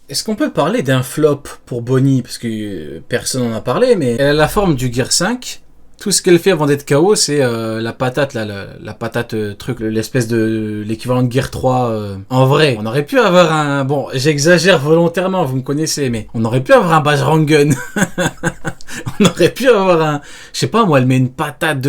Est-ce qu'on peut parler d'un flop pour Bonnie? Parce que personne n'en a parlé, mais elle a la forme du Gear 5. Tout ce qu'elle fait avant d'être KO, c'est la patate, là, la patate truc, l'espèce de l'équivalent de Gear 3. En vrai, on aurait pu avoir un... Bon, j'exagère volontairement, vous me connaissez, mais on aurait pu avoir un Bajrangun. On aurait pu avoir un... Je sais pas, moi, elle met une patate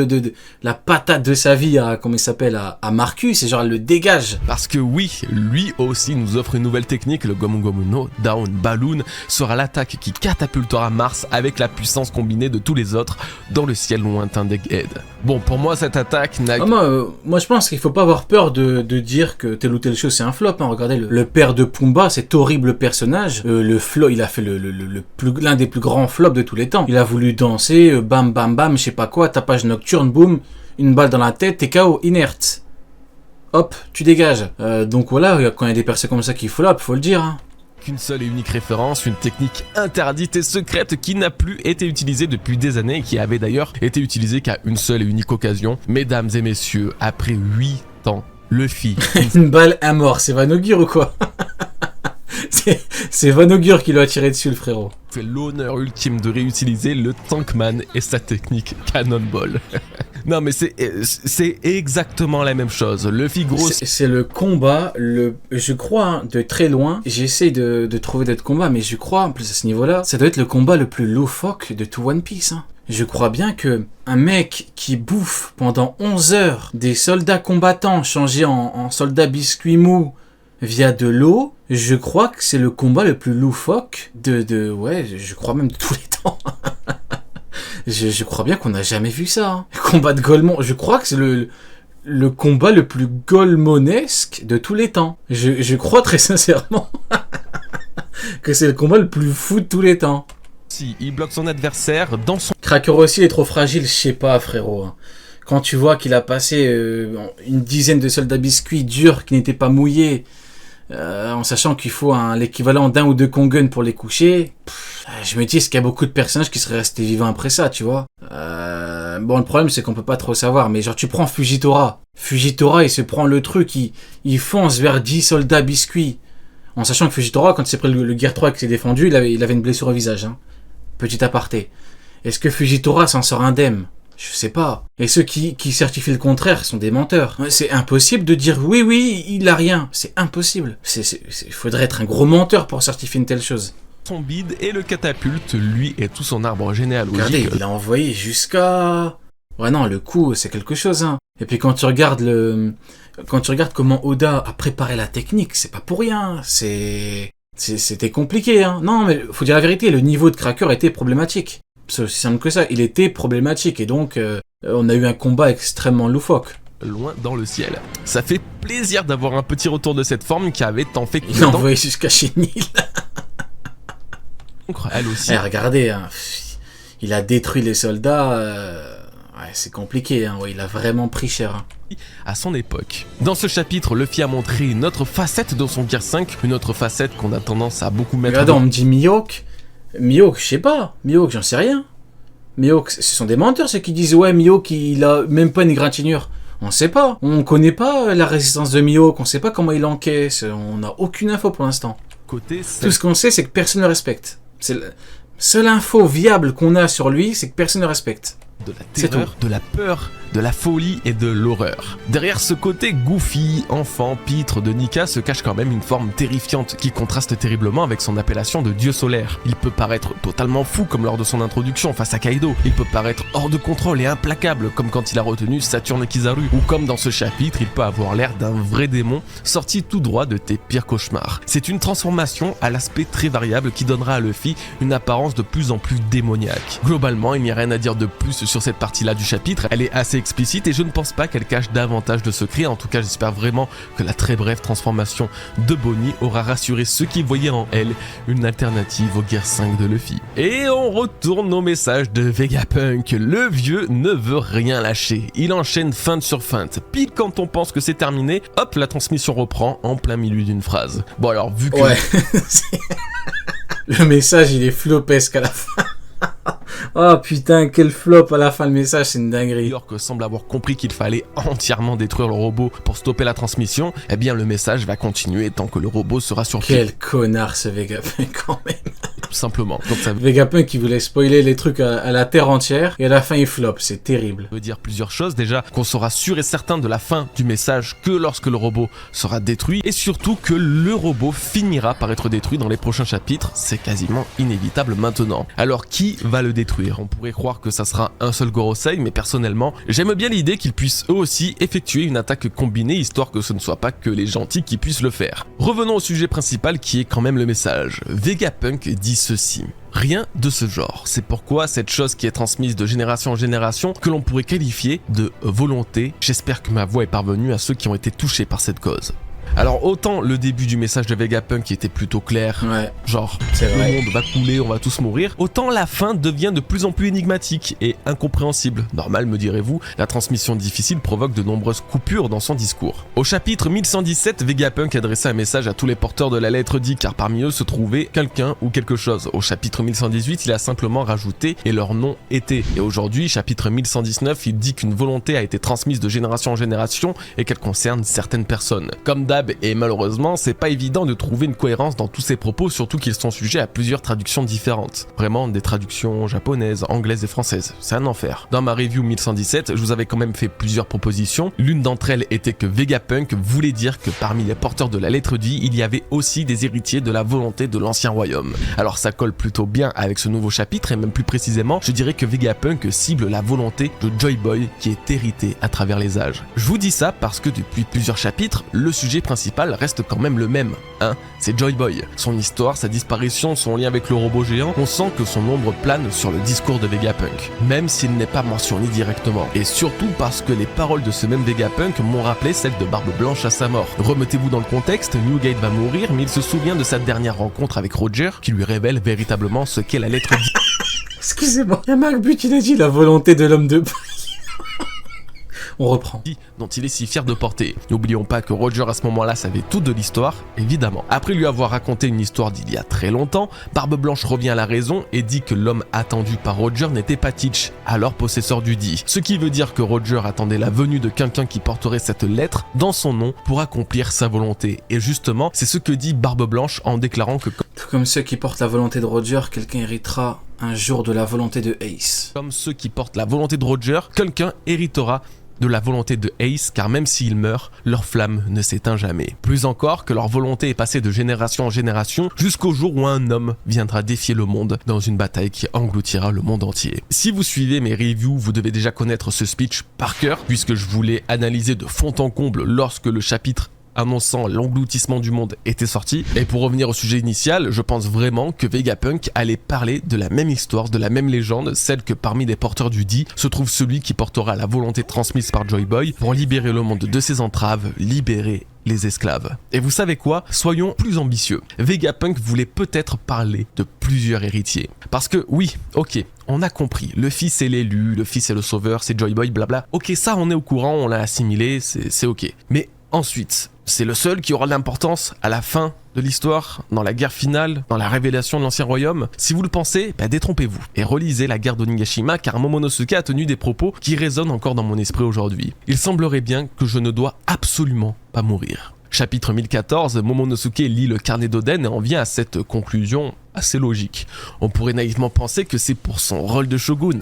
la patate de sa vie à... Comment il s'appelle? À Marcus, et genre, elle le dégage. Parce que oui, lui aussi nous offre une nouvelle technique, le Gomu Gomu no Down Balloon sera l'attaque qui catapultera Mars avec la puissance combinée de tous les autres dans le ciel lointain d'Egghead. Bon, pour moi, cette attaque n'a... moi, je pense qu'il faut pas avoir peur de dire que telle ou telle chose, c'est un flop. Hein. Regardez, le père de Pumba, cet horrible personnage, le flop, il a fait l'un des plus grands flops de tous les temps. Il a voulu danser, bam, bam, bam, je sais pas quoi, tapage nocturne, boum, une balle dans la tête, t'es KO, inerte. Hop, tu dégages. Donc voilà, quand il y a des persos comme ça qui flop, faut le dire. Hein. Qu'une seule et unique référence, une technique interdite et secrète qui n'a plus été utilisée depuis des années et qui avait d'ailleurs été utilisée qu'à une seule et unique occasion. Mesdames et messieurs, après 8 ans, Luffy... Une balle, un mort, c'est Vanaugure ou quoi? C'est Vanaugure qui lui a tiré dessus, le frérot. Fait l'honneur ultime de réutiliser le Tankman et sa technique Cannonball. Non mais c'est exactement la même chose. Luffy gros... C'est le combat, je crois, hein, de très loin, j'essaie de trouver d'autres combats, mais je crois, en plus à ce niveau-là, ça doit être le combat le plus loufoque de tout One Piece. Hein. Je crois bien que un mec qui bouffe pendant 11 heures des soldats combattants changés en soldats biscuits mous via de l'eau, je crois que c'est le combat le plus loufoque ouais, je crois même de tous les temps. Je crois bien qu'on n'a jamais vu ça. Hein. Le combat de Golemon, je crois que c'est le combat le plus Golemonesque de tous les temps. Je crois très sincèrement que c'est le combat le plus fou de tous les temps. Si il bloque son adversaire dans son... Cracker aussi est trop fragile, je sais pas, frérot. Quand tu vois qu'il a passé une dizaine de soldats biscuits durs qui n'étaient pas mouillés, en sachant qu'il faut l'équivalent d'un ou deux Kongun pour les coucher, je me dis est-ce qu'il y a beaucoup de personnages qui seraient restés vivants après ça, tu vois. Bon, le problème c'est qu'on peut pas trop savoir, mais genre tu prends Fujitora, il se prend le truc, il fonce vers 10 soldats biscuits, en sachant que Fujitora, quand il s'est pris le Gear 3 et qu'il s'est défendu, il avait une blessure au visage. Hein. Petit aparté. Est-ce que Fujitora s'en sort indemne? Je sais pas. Et ceux qui certifient le contraire sont des menteurs. C'est impossible de dire oui, il a rien. C'est impossible. Il faudrait être un gros menteur pour certifier une telle chose. Son bide et le catapulte, lui et tout son arbre généalogique. Regardez, il l'a envoyé jusqu'à... Ouais non, le coup, c'est quelque chose. Hein. Et puis quand tu regardes comment Oda a préparé la technique, c'est pas pour rien. C'était compliqué. Hein. Non, mais faut dire la vérité, le niveau de Cracker était problématique. C'est aussi simple que ça, il était problématique et donc on a eu un combat extrêmement loufoque. Loin dans le ciel. Ça fait plaisir d'avoir un petit retour de cette forme qui avait tant fait... Il l'a envoyé jusqu'à chez Nil. Elle aussi. Regardez, hein, il a détruit les soldats, ouais, c'est compliqué, hein, ouais, il a vraiment pris cher. Hein. À son époque. Dans ce chapitre, Luffy a montré une autre facette de son Gear 5, une autre facette qu'on a tendance à beaucoup mettre... Regarde, on me dit Mihawk, je sais pas. Mihawk, j'en sais rien. Mihawk, ce sont des menteurs ceux qui disent ouais, Mihawk, il a même pas une égratignure. On sait pas. On connaît pas la résistance de Mihawk. On sait pas comment il encaisse. On n'a aucune info pour l'instant. Tout ce qu'on sait, c'est que personne ne le respecte. C'est la seule info viable qu'on a sur lui, c'est que personne ne le respecte. De la terreur, de la peur, de la folie et de l'horreur. Derrière ce côté goofy, enfant, pitre de Nika se cache quand même une forme terrifiante qui contraste terriblement avec son appellation de dieu solaire. Il peut paraître totalement fou comme lors de son introduction face à Kaido. Il peut paraître hors de contrôle et implacable comme quand il a retenu Saturne Kizaru. Ou comme dans ce chapitre, il peut avoir l'air d'un vrai démon sorti tout droit de tes pires cauchemars. C'est une transformation à l'aspect très variable qui donnera à Luffy une apparence de plus en plus démoniaque. Globalement, il n'y a rien à dire de plus sur cette partie-là du chapitre, elle est assez explicite et je ne pense pas qu'elle cache davantage de secrets. En tout cas, j'espère vraiment que la très brève transformation de Bonnie aura rassuré ceux qui voyaient en elle une alternative au Gear 5 de Luffy. Et on retourne au message de Vegapunk. Le vieux ne veut rien lâcher. Il enchaîne feinte sur feinte. Pile quand on pense que c'est terminé, hop, la transmission reprend en plein milieu d'une phrase. Bon alors, vu que... Ouais. Le message, il est flopesque à la fin. Oh putain, quel flop à la fin, le message, c'est une dinguerie. York semble avoir compris qu'il fallait entièrement détruire le robot pour stopper la transmission, eh bien le message va continuer tant que le robot sera sur pied. Quel connard ce Vegapunk quand même. Tout simplement. Donc ça Vegapunk qui voulait spoiler les trucs à la terre entière et à la fin il flop, c'est terrible. veut dire plusieurs choses. Déjà qu'on sera sûr et certain de la fin du message que lorsque le robot sera détruit et surtout que le robot finira par être détruit dans les prochains chapitres. C'est quasiment inévitable maintenant. Alors qui va le détruire? On pourrait croire que ça sera un seul Gorosei, mais personnellement j'aime bien l'idée qu'ils puissent eux aussi effectuer une attaque combinée histoire que ce ne soit pas que les gentils qui puissent le faire. Revenons au sujet principal qui est quand même le message. Vegapunk dit ceci. Rien de ce genre. C'est pourquoi cette chose qui est transmise de génération en génération que l'on pourrait qualifier de volonté. J'espère que ma voix est parvenue à ceux qui ont été touchés par cette cause. Alors autant le début du message de Vegapunk qui était plutôt clair, genre le monde va couler, on va tous mourir, autant la fin devient de plus en plus énigmatique et incompréhensible. Normal me direz-vous, la transmission difficile provoque de nombreuses coupures dans son discours. Au chapitre 1117, Vegapunk adressait un message à tous les porteurs de la lettre D car parmi eux se trouvait quelqu'un ou quelque chose. Au chapitre 1118, il a simplement rajouté et leur nom était. Et aujourd'hui, chapitre 1119, il dit qu'une volonté a été transmise de génération en génération et qu'elle concerne certaines personnes. Comme d'hab, et malheureusement, c'est pas évident de trouver une cohérence dans tous ces propos, surtout qu'ils sont sujets à plusieurs traductions différentes. Vraiment, des traductions japonaises, anglaises et françaises, c'est un enfer. Dans ma review 1117, je vous avais quand même fait plusieurs propositions. L'une d'entre elles était que Vegapunk voulait dire que parmi les porteurs de la lettre D, il y avait aussi des héritiers de la volonté de l'ancien royaume. Alors ça colle plutôt bien avec ce nouveau chapitre, et même plus précisément, je dirais que Vegapunk cible la volonté de Joy Boy qui est héritée à travers les âges. Je vous dis ça parce que depuis plusieurs chapitres, le sujet principal reste quand même le même, hein, c'est Joy Boy. Son histoire, sa disparition, son lien avec le robot géant, on sent que son ombre plane sur le discours de Vegapunk, même s'il n'est pas mentionné directement. Et surtout parce que les paroles de ce même Vegapunk m'ont rappelé celles de Barbe Blanche à sa mort. Remettez-vous dans le contexte, Newgate va mourir, mais il se souvient de sa dernière rencontre avec Roger, qui lui révèle véritablement ce qu'est la lettre D. Excusez-moi, il y a Marc But, il a dit la volonté de l'homme de... On reprend. Dont il est si fier de porter. N'oublions pas que Roger à ce moment-là savait tout de l'histoire, évidemment. Après lui avoir raconté une histoire d'il y a très longtemps, Barbe Blanche revient à la raison et dit que l'homme attendu par Roger n'était pas Teach, alors possesseur du D. Ce qui veut dire que Roger attendait la venue de quelqu'un qui porterait cette lettre dans son nom pour accomplir sa volonté. Et justement, c'est ce que dit Barbe Blanche en déclarant que... Tout comme ceux qui portent la volonté de Roger, quelqu'un héritera un jour de la volonté de Ace. Comme ceux qui portent la volonté de Roger, quelqu'un héritera de la volonté de Ace, car même s'ils meurent, leur flamme ne s'éteint jamais. Plus encore que leur volonté est passée de génération en génération jusqu'au jour où un homme viendra défier le monde dans une bataille qui engloutira le monde entier. Si vous suivez mes reviews, vous devez déjà connaître ce speech par cœur, puisque je voulais analyser de fond en comble lorsque le chapitre annonçant l'engloutissement du monde était sorti. Et pour revenir au sujet initial, je pense vraiment que Vegapunk allait parler de la même histoire, de la même légende, celle que parmi les porteurs du D se trouve celui qui portera la volonté transmise par Joy Boy pour libérer le monde de ses entraves, libérer les esclaves. Et vous savez quoi? Soyons plus ambitieux. Vegapunk voulait peut-être parler de plusieurs héritiers. Parce que oui, ok, on a compris, le fils est l'élu, le fils est le sauveur, c'est Joy Boy, blabla. Ok, ça on est au courant, on l'a assimilé, c'est ok. Mais ensuite, c'est le seul qui aura de l'importance à la fin de l'histoire, dans la guerre finale, dans la révélation de l'ancien royaume. Si vous le pensez, détrompez-vous et relisez la guerre d'Onigashima car Momonosuke a tenu des propos qui résonnent encore dans mon esprit aujourd'hui. Il semblerait bien que je ne dois absolument pas mourir. Chapitre 1014, Momonosuke lit le carnet d'Oden et en vient à cette conclusion assez logique. On pourrait naïvement penser que c'est pour son rôle de shogun.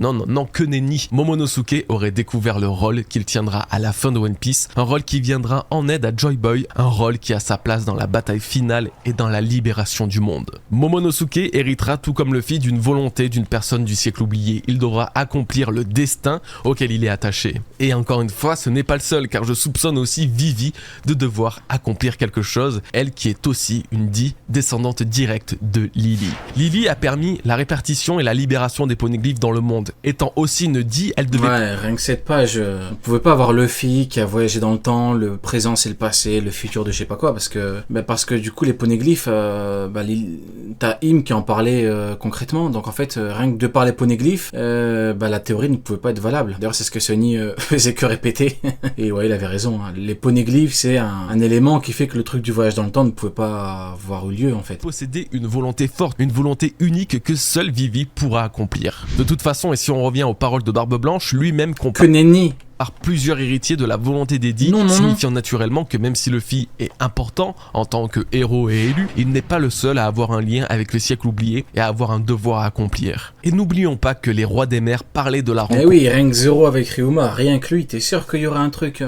Non, que nenni. Momonosuke aurait découvert le rôle qu'il tiendra à la fin de One Piece, un rôle qui viendra en aide à Joy Boy, un rôle qui a sa place dans la bataille finale et dans la libération du monde. Momonosuke héritera tout comme le fit d'une volonté d'une personne du siècle oublié. Il devra accomplir le destin auquel il est attaché. Et encore une fois, ce n'est pas le seul, car je soupçonne aussi Vivi de devoir accomplir quelque chose, elle qui est aussi une D descendante directe de Lily. Lily a permis la répartition et la libération des poneglyphes dans le monde. monde étant aussi Nedi, elle devait... Ouais, rien que cette page, on pouvait pas avoir Luffy qui a voyagé dans le temps, le présent c'est le passé, le futur de je sais pas quoi, parce que du coup les poneglyphes, t'as Im qui en parlait concrètement, donc en fait rien que de par les poneglyphes, la théorie ne pouvait pas être valable. D'ailleurs c'est ce que Sunny faisait que répéter, et ouais il avait raison, hein. Les poneglyphes c'est un élément qui fait que le truc du voyage dans le temps ne pouvait pas avoir eu lieu en fait. Posséder une volonté forte, une volonté unique que seul Vivi pourra accomplir. De toute façon, et si on revient aux paroles de Barbe Blanche, lui-même compare que nenni par plusieurs héritiers de la volonté d'Eddie, signifiant naturellement que même si Luffy est important en tant que héros et élu, il n'est pas le seul à avoir un lien avec le siècle oublié et à avoir un devoir à accomplir. Et n'oublions pas que les rois des mers parlaient de la rencontre. Eh oui, rien que Zoro avec Ryuma, rien que lui, t'es sûr qu'il y aura un truc,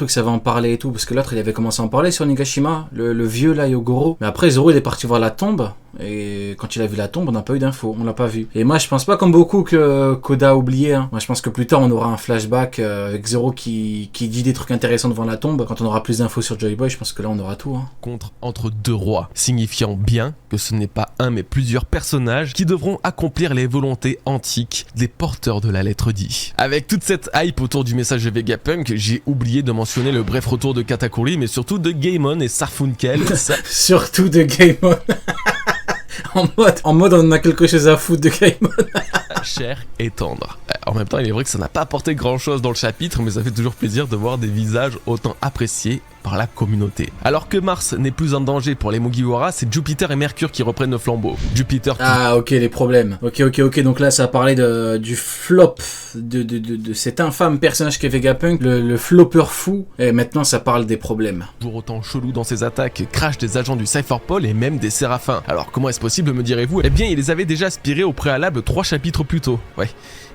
ça va en parler et tout, parce que l'autre il avait commencé à en parler sur Nigashima, le vieux là, Yogoro. Mais après Zoro il est parti voir la tombe, et quand il a vu la tombe, on n'a pas eu d'infos, on l'a pas vu. Et moi je pense pas comme beaucoup que Koda a oublié, hein. Moi je pense que plus tard on aura un flashback avec Zoro qui dit des trucs intéressants devant la tombe. Quand on aura plus d'infos sur Joy Boy, je pense que là on aura tout, hein. Entre deux rois, signifiant bien que ce n'est pas un mais plusieurs personnages qui devront accomplir les volontés antiques des porteurs de la lettre D. Avec toute cette hype autour du message de Vegapunk, j'ai oublié de mentionner le bref retour de Katakuri, mais surtout de Gaemon et Sarfunkel. Surtout de Gaemon. En mode on a quelque chose à foutre de Gaemon. Cher et tendre. En même temps, il est vrai que ça n'a pas apporté grand chose dans le chapitre, mais ça fait toujours plaisir de voir des visages autant appréciés par la communauté. Alors que Mars n'est plus en danger pour les Mugiwara, c'est Jupiter et Mercure qui reprennent le flambeau. Jupiter... Ah ok, les problèmes. Ok, donc là ça a parlé du flop de cet infâme personnage qu'est Vegapunk, le flopper fou, et maintenant ça parle des problèmes. Toujours autant chelou dans ses attaques, crash des agents du Cypherpol et même des Séraphins. Alors comment est-ce possible, me direz-vous? Eh bien, il les avait déjà aspirés au préalable 3 chapitres plus tôt. Ouais,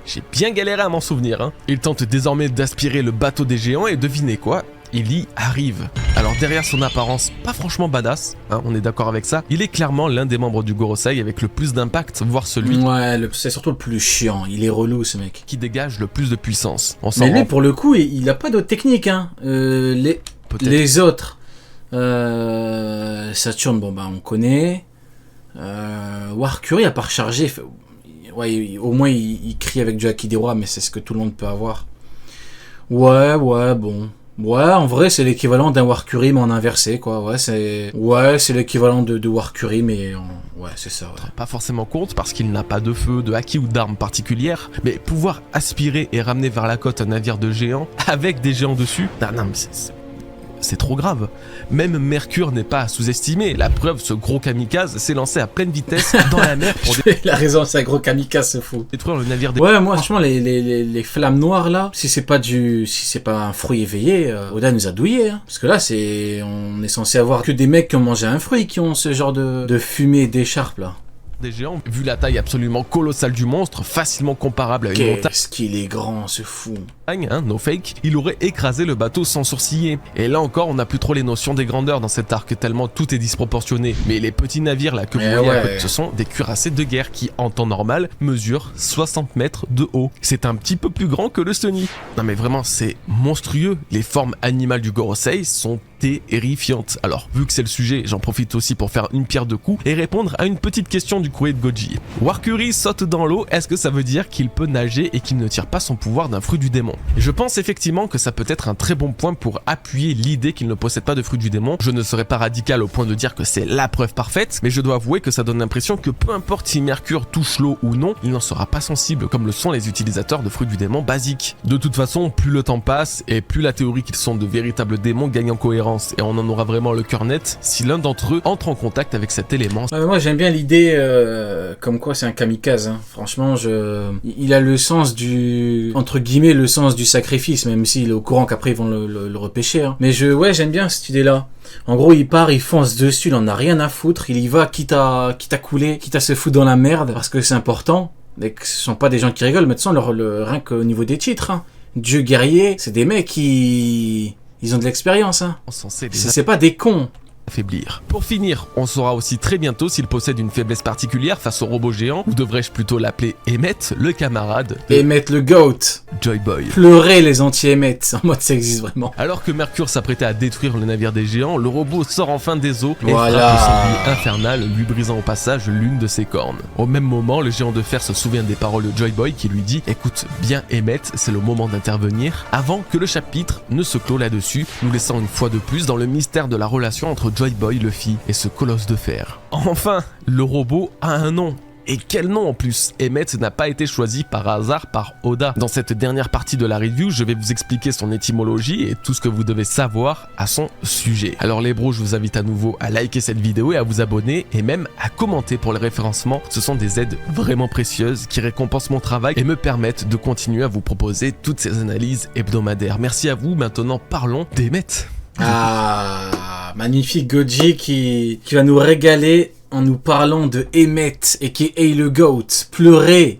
j'ai bien galéré à m'en souvenir, hein. Il tente désormais d'aspirer le bateau des géants et devinez quoi? Il y arrive. Alors derrière son apparence pas franchement badass, hein, on est d'accord avec ça, il est clairement l'un des membres du Gorosei avec le plus d'impact, voire celui... Ouais, c'est surtout le plus chiant, il est relou ce mec. Qui dégage le plus de puissance. Mais lui pour le coup, il a pas d'autre technique, hein. Les autres... Saturne, bon bah on connaît. Warcury à part recharger... Ouais, au moins il crie avec du Haki des Rois, mais c'est ce que tout le monde peut avoir. Ouais, bon... Ouais, en vrai, c'est l'équivalent d'un Warcury, mais en inversé, quoi. Ouais, c'est l'équivalent de Warcury, mais ouais, c'est ça, ouais. Pas forcément contre, parce qu'il n'a pas de feu, de haki ou d'armes particulières, mais pouvoir aspirer et ramener vers la côte un navire de géants, avec des géants dessus, non, mais c'est trop grave. Même Mercure n'est pas à sous-estimer. La preuve, ce gros kamikaze s'est lancé à pleine vitesse dans la mer pour Il a raison, c'est un gros kamikaze, c'est fou. Détruire le navire des... Ouais, moi, franchement, les flammes noires, là, si c'est pas un fruit éveillé, Oda nous a douillé, hein. Parce que là, on est censé avoir que des mecs qui ont mangé un fruit qui ont ce genre de fumée d'écharpe, là. Des géants, vu la taille absolument colossale du monstre, facilement comparable à une montagne. Qu'est-ce qu'il est grand, ce fou. Hein, no fake, il aurait écrasé le bateau sans sourciller. Et là encore, on n'a plus trop les notions des grandeurs dans cet arc, tellement tout est disproportionné. Mais les petits navires là que vous voyez à côté, ce sont des cuirassés de guerre qui, en temps normal, mesurent 60 mètres de haut. C'est un petit peu plus grand que le Sunny. Non mais vraiment, c'est monstrueux. Les formes animales du Gorosei sont terrifiantes. Alors, vu que c'est le sujet, j'en profite aussi pour faire une pierre deux coups et répondre à une petite question du courrier de Goji. Warcury saute dans l'eau, est-ce que ça veut dire qu'il peut nager et qu'il ne tire pas son pouvoir d'un fruit du démon? Je pense effectivement que ça peut être un très bon point pour appuyer l'idée qu'il ne possède pas de fruit du démon. Je ne serais pas radical au point de dire que c'est la preuve parfaite, mais je dois avouer que ça donne l'impression que peu importe si Mercure touche l'eau ou non, il n'en sera pas sensible comme le sont les utilisateurs de fruits du démon basiques. De toute façon, plus le temps passe et plus la théorie qu'ils sont de véritables démons gagne en cohérence, et on en aura vraiment le cœur net si l'un d'entre eux entre en contact avec cet élément. Moi j'aime bien l'idée comme quoi c'est un kamikaze, hein. Franchement, il a le sens du, entre guillemets, le sens du sacrifice, même s'il est au courant qu'après ils vont le repêcher, hein. Mais j'aime bien cette idée-là. En gros, il part, il fonce dessus, il en a rien à foutre, il y va quitte à couler, quitte à se foutre dans la merde, parce que c'est important. Et que ce sont pas des gens qui rigolent, mais de toute façon, rien qu'au niveau des titres, hein. Dieu guerrier, c'est des mecs qui... Ils ont de l'expérience, hein. C'est pas des cons. affaiblir. Pour finir, on saura aussi très bientôt s'il possède une faiblesse particulière face au robot géant, ou devrais-je plutôt l'appeler Emmett, le camarade de Emmett le GOAT. Joy Boy. Pleurer les anti-Emmett, en mode ça existe vraiment. Alors que Mercure s'apprêtait à détruire le navire des géants, le robot sort enfin des eaux et Voilà. frappe de son bouille infernal, lui brisant au passage l'une de ses cornes. Au même moment, le géant de fer se souvient des paroles de Joy Boy qui lui dit « Écoute bien Emmett, c'est le moment d'intervenir » avant que le chapitre ne se clôt là-dessus, nous laissant une fois de plus dans le mystère de la relation entre Joy Boy, Luffy et ce colosse de fer. Enfin, le robot a un nom. Et quel nom en plus! Emmett n'a pas été choisi par hasard par Oda. Dans cette dernière partie de la review, je vais vous expliquer son étymologie et tout ce que vous devez savoir à son sujet. Alors les bros, je vous invite à nouveau à liker cette vidéo et à vous abonner et même à commenter pour le référencement. Ce sont des aides vraiment précieuses qui récompensent mon travail et me permettent de continuer à vous proposer toutes ces analyses hebdomadaires. Merci à vous, maintenant parlons d'Emmett. Ah, magnifique Goji qui va nous régaler en nous parlant de Emmett et qui est le GOAT. Pleurez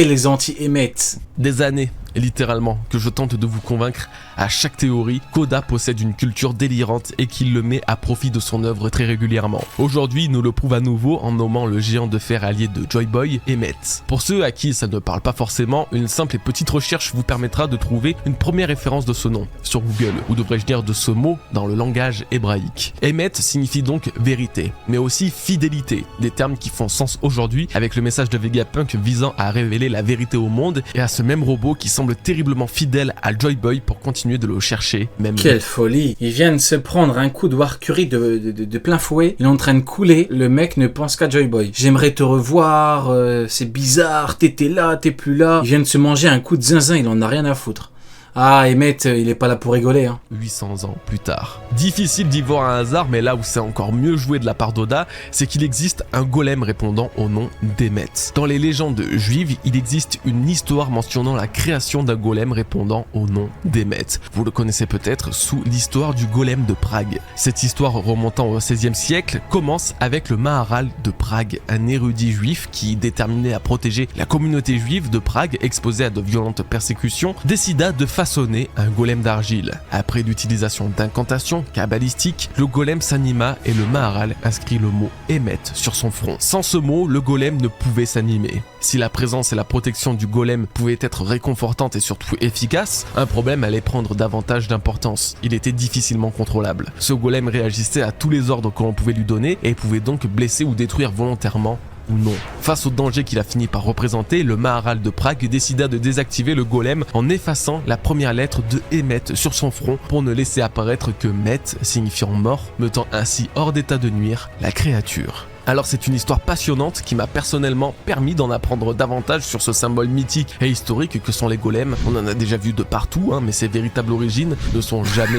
les anti-Emmett. Des années, littéralement, que je tente de vous convaincre à chaque théorie qu'Oda possède une culture délirante et qu'il le met à profit de son œuvre très régulièrement. Aujourd'hui, il nous le prouve à nouveau en nommant le géant de fer allié de Joy Boy, Emmett. Pour ceux à qui ça ne parle pas forcément, une simple et petite recherche vous permettra de trouver une première référence de ce nom sur Google, ou devrais-je dire de ce mot dans le langage hébraïque. Emmett signifie donc vérité, mais aussi fidélité, des termes qui font sens aujourd'hui avec le message de Vegapunk visant à révéler la vérité au monde et à ce même robot qui semble terriblement fidèle à Joy Boy pour continuer de le chercher, même. Quelle folie! Il vient de se prendre un coup de Warcury de plein fouet. Il est en train de couler. Le mec ne pense qu'à Joy Boy. J'aimerais te revoir. C'est bizarre. T'étais là, t'es plus là. Il vient de se manger un coup de zinzin. Il en a rien à foutre. Ah, Emmett, il est pas là pour rigoler, hein. 800 ans plus tard. Difficile d'y voir un hasard, mais là où c'est encore mieux joué de la part d'Oda, c'est qu'il existe un golem répondant au nom d'Emmett. Dans les légendes juives, il existe une histoire mentionnant la création d'un golem répondant au nom d'Emmett. Vous le connaissez peut-être sous l'histoire du golem de Prague. Cette histoire remontant au XVIe siècle commence avec le Maharal de Prague, un érudit juif qui, déterminé à protéger la communauté juive de Prague exposée à de violentes persécutions, décida de façonner un golem d'argile. Après l'utilisation d'incantations kabbalistiques, le golem s'anima et le Maharal inscrit le mot Emmett sur son front. Sans ce mot, le golem ne pouvait s'animer. Si la présence et la protection du golem pouvaient être réconfortantes et surtout efficaces, un problème allait prendre davantage d'importance. Il était difficilement contrôlable. Ce golem réagissait à tous les ordres que l'on pouvait lui donner et pouvait donc blesser ou détruire volontairement ou non. Face au danger qu'il a fini par représenter, le Maharal de Prague décida de désactiver le golem en effaçant la première lettre de Emmett sur son front pour ne laisser apparaître que Met, signifiant mort, mettant ainsi hors d'état de nuire la créature. Alors c'est une histoire passionnante qui m'a personnellement permis d'en apprendre davantage sur ce symbole mythique et historique que sont les golems. On en a déjà vu de partout, mais ses véritables origines ne sont jamais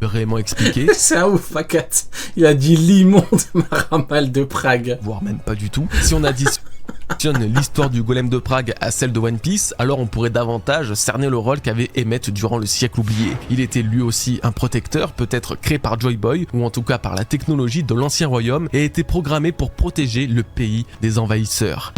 réellement expliquées. C'est un ouf, Fakat. Il a dit l'immonde Maharal de Prague. Voire même pas du tout. Si on additionne l'histoire du golem de Prague à celle de One Piece, alors on pourrait davantage cerner le rôle qu'avait Emmett durant le siècle oublié. Il était lui aussi un protecteur, peut-être créé par Joy Boy, ou en tout cas par la technologie de l'ancien royaume, et était programmé pour protéger le pays des envahisseurs.